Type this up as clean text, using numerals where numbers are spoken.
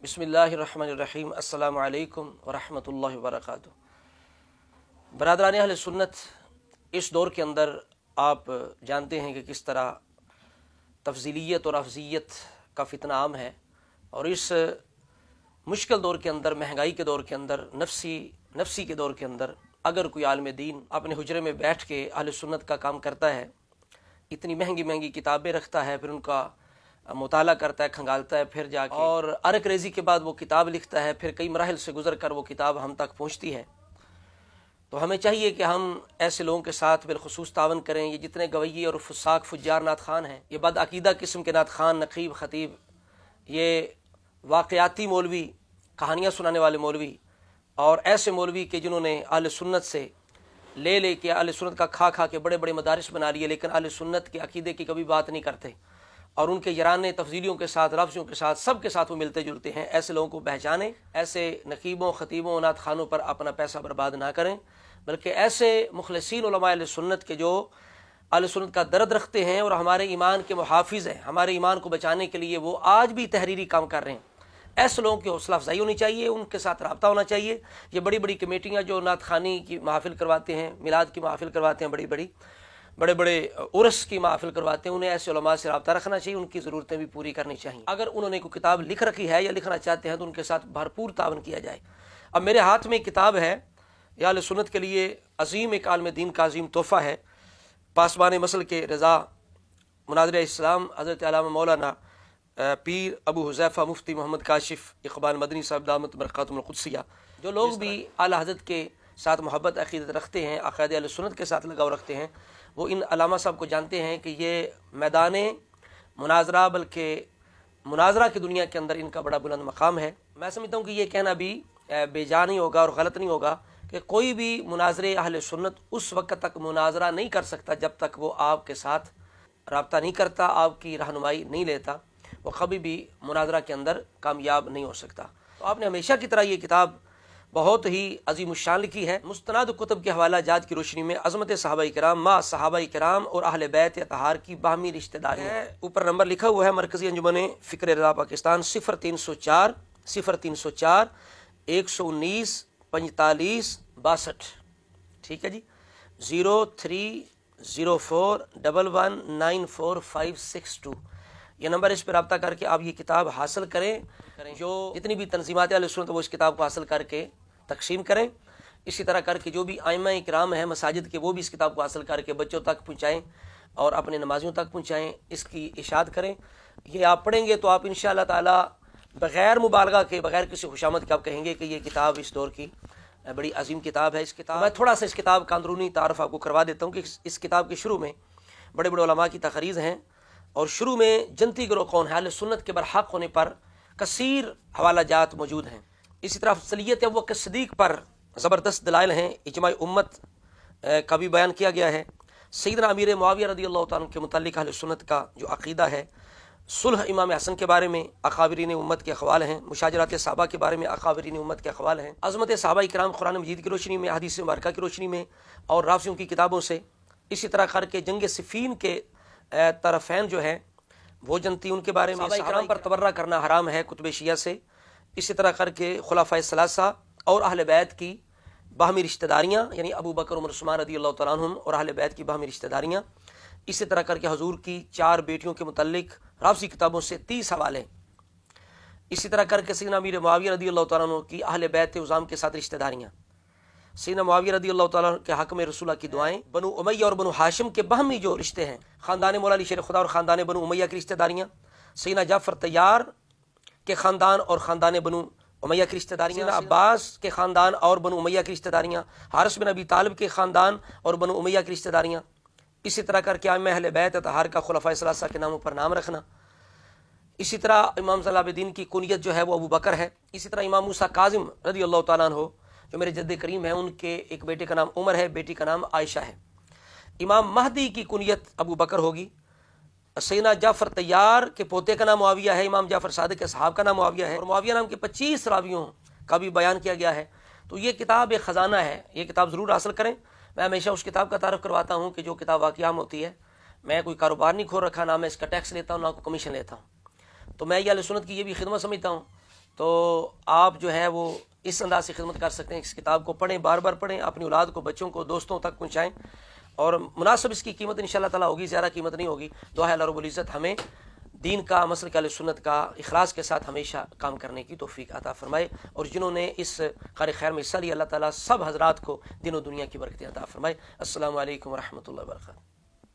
बिस्मिल्लाहिर्रहमानिर्रहीम। अस्सलामु अलैकुम वरहमतुल्लाहि वबरकातुहू। बरादरान अहले सुन्नत, इस दौर के अंदर आप जानते हैं कि किस तरह तफजीलियत और अफजियत का फितना आम है, और इस मुश्किल दौर के अंदर, महंगाई के दौर के अंदर, नफसी के दौर के अंदर अगर कोई आलिम दीन अपने हुजरे में बैठ के अहले सुन्नत का काम करता है, इतनी महंगी महंगी किताबें रखता है, फिर उनका मुताला करता है, खंगालता है, फिर जाके और अरक रेज़ी के बाद वो किताब लिखता है, फिर कई मराहिल से गुजर कर वो किताब हम तक पहुँचती है, तो हमें चाहिए कि हम ऐसे लोगों के साथ बिलखुसूस तावन करें। ये जितने गवैये और फुसाक फुज्जार नात खान हैं, ये बदअकीदा किस्म के नात खान, नकीब, ख़तीब, ये वाक़याती मौलवी, कहानियाँ सुनाने वाले मौलवी, और ऐसे मौलवी के जिन्होंने अहले सुन्नत से ले के अहले सुन्नत का खा खा के बड़े बड़े मदारिस बना लिए, लेकिन अहले सुन्नत के अकीदे की कभी बात नहीं करते, और उनके यराने तफजीलियों के साथ, लफ्ज़ों के साथ, सब के साथ वो मिलते जुलते हैं। ऐसे लोगों को पहचानें, ऐसे नकीबों, ख़तीबों, नात खानों पर अपना पैसा बर्बाद ना करें, बल्कि ऐसे मुखलिसीन उलमा अहले सुन्नत के जो अहले सुन्नत का दर्द रखते हैं और हमारे ईमान के मुहाफिज हैं, हमारे ईमान को बचाने के लिए वो आज भी तहरीरी काम कर रहे हैं, ऐसे लोगों की हौसला अफजाई होनी चाहिए, उनके साथ रब्ता होना चाहिए। ये बड़ी बड़ी कमेटियाँ जो नात खानी की महफिल करवाते हैं, मिलाद की महफिल करवाते हैं, बड़े बड़े उर्स की महफिल करवाते हैं, उन्हें ऐसे उलमा से रब्ता रखना चाहिए, उनकी ज़रूरतें भी पूरी करनी चाहिए। अगर उन्होंने कोई किताब लिख रखी है या लिखना चाहते हैं तो उनके साथ भरपूर तावन किया जाए। अब मेरे हाथ में किताब है, यह अहले सुन्नत के लिए अजीम एक आलिम दीन का अजीम तोहफ़ा है। पासबान मसल के रज़ा मुनाज़िर इस्लाम हज़रत अल्लामा मौलाना पीर अबू हुज़ैफ़ा मुफ्ती मोहम्मद काशिफ़ इक़बाल मदनी साहब दामत बरक़ातुहुल क़ुद्सिया, जो लोग भी आला हज़रत के साथ मोहब्बत अक़ीदत रखते हैं, अक़ायद अहले सुन्नत के साथ लगाव रखते हैं, वो इन अल्लामा साहब को जानते हैं कि ये मैदान मुनाजरा, बल्कि मुनाजरा की दुनिया के अंदर इनका बड़ा बुलंद मकाम है। मैं समझता हूँ कि ये कहना भी बेजा नहीं होगा और ग़लत नहीं होगा कि कोई भी मुनाजरे अहले सुन्नत उस वक्त तक मुनाजरा नहीं कर सकता जब तक वो आपके साथ रब्ता नहीं करता, आपकी रहनुमाई नहीं लेता, वो कभी भी मुनाजरा के अंदर कामयाब नहीं हो सकता। तो आपने हमेशा की तरह ये किताब बहुत ही अजीम शान लिखी है। मुस्तनाद कुतुब के हवाला जात की रोशनी में अज़मत सहाबाए किराम, मा सहाबाए किराम और अहले बैत अतहार की बाहमी रिश्तेदारी है। ऊपर नंबर लिखा हुआ है, मरकज़ी अंजुमन फ़िक्र रज़ा पाकिस्तान 0304 119 45 62। ठीक है जी, 030411945562 ये नंबर, इस पर रब्ता करके आप ये किताब हासिल करें। जो जितनी भी तंजीमात अहले सुन्नत वो इस किताब को हासिल करके तकसीम करें। इसी तरह करके जो भी आइम्मा इकराम हैं मसाजिद के, वो भी इस किताब को हासिल करके बच्चों तक पहुँचाएँ और अपने नमाजियों तक पहुँचाएँ, इसकी इशाद करें। ये आप पढ़ेंगे तो आप इंशाअल्लाह ताला बग़ैर मुबालगा के, बग़ैर किसी खुशामद के आप कहेंगे कि ये किताब इस दौर की बड़ी अजीम किताब है। इस किताब मैं थोड़ा सा इस किताब का अंदरूनी तारफ़ आपको करवा देता हूँ कि इस किताब के शुरू में बड़े बड़े उलमा की तक़रीज़ हैं, और शुरू में जनती गिरोह कौन है, अहले सुन्नत के बरहक होने पर कसीर हवाला जात मौजूद हैं। इसी तरह अफ़ज़लियत अबू बकर सिद्दीक़ पर ज़बरदस्त दलाइल हैं, इजमाई उम्मत का भी बयान किया गया है। सैयदना अमीर मुआविया रज़ियल्लाहु ताला अन्हु के मुतालिक अहले सुन्नत का जो अक़ीदा है, सुलह इमाम हसन के बारे में अकाबिरीन उम्मत के अक़वाल हैं, मुशाजरात सहाबा के बारे में अकाबिरीन उम्मत के अक़वाल हैं, अज़मत सहाबा किराम कुरान मजीद की रोशनी में, हदीस मुबारका की रोशनी में और राफ़ियों की किताबों से। इसी तरह करके जंग सिफ़ीन के तरफ़ैन जो है वो जनती, उनके बारे में सहाबा पर तबर्रा करना हराम है कुतुब शिया से। इसी तरह करके खुलाफाए सलासा और अहले बैत की बाहमी रिश्तेदारियाँ, यानी अबू बकर उमर उस्मान रज़ियल्लाहु तआला अन्हुम और अहले बैत की बाहमी रिश्तेदारियाँ। इसी तरह करके हुजूर की 4 बेटियों के मुतल्लिक राफ़ी किताबों से 30 हवाले। इसी तरह करके सैयदना अमीर मुआविया रज़ियल्लाहु तआला अन्हु की अहले बैत उज़ाम के साथ रिश्तेदारियाँ, सैयदना मुआविया रज़ियल्लाहु तआला के हक़ में रसूलुल्लाह की दुआएं, बनु उमैया और बनु हाशिम के बाहमी जो रिश्ते हैं, ख़ानदान मौला अली शेर खुदा और ख़ानदान बनु उमैया की रिश्तेदारियाँ, सैयदना जाफ़र तैयार के ख़ानदान और ख़ानदान बनु उमैया की रिश्तेदारियाँ, अब्बास के ख़ानदान और बनु उमैया की रिश्तेदारियाँ, हारिस बिन अबी तालिब के ख़ानदान और बनु उमैया की रिश्तेदारियाँ। इसी तरह करके आइम्मा अहले बैत अतहार का खुलफ़ाए सलासा के नामों पर नाम रखना। इसी तरह इमाम ज़ैनुल आबिदीन की कुनियत जो है वो अबू बकर है। इसी तरह इमाम मूसा काज़िम रज़ियल्लाहु तआला अन्हु जो मेरे जद्द करीम हैं, उनके एक बेटे का नाम उमर है, बेटी का नाम आयशा है। इमाम महदी की कुनियत अबू बकर होगी। सैयदना जाफ़र तैयार के पोते का नाम मुआविया है, इमाम जाफ़र सादिक के साहब का नाम मुआविया है, और मुआविया नाम के 25 रावियों का भी बयान किया गया है। तो ये किताब एक ख़जाना है, ये किताब ज़रूर हासिल करें। मैं हमेशा उस किताब का तारफ़ करवाता हूँ कि जो किताब वाक़िया होती है। मैं कोई कारोबार नहीं खोल रखा, ना मैं इसका टैक्स लेता हूँ, ना कोई कमीशन लेता हूँ। तो मैं ये अहले सुन्नत की ये भी खिदमत समझता हूँ تو آپ جو ہے وہ اس انداز سے خدمت کر سکتے ہیں. اس کتاب کو پڑھیں، بار بار پڑھیں، اپنی اولاد کو، بچوں کو، دوستوں تک پہنچائیں، اور مناسب اس کی قیمت انشاءاللہ تعالیٰ ہوگی، زیادہ قیمت نہیں ہوگی. دعا ہے اللہ رب العزت ہمیں دین کا، مسلک اہل سنت کا اخلاص کے ساتھ ہمیشہ کام کرنے کی توفیق عطا فرمائے، اور جنہوں نے اس قار خیر میں حصہ لیا اللہ تعالیٰ سب حضرات کو دین و دنیا کی برکتیں عطا فرمائے. السلام علیکم ورحمۃ اللہ وبرکاتہ.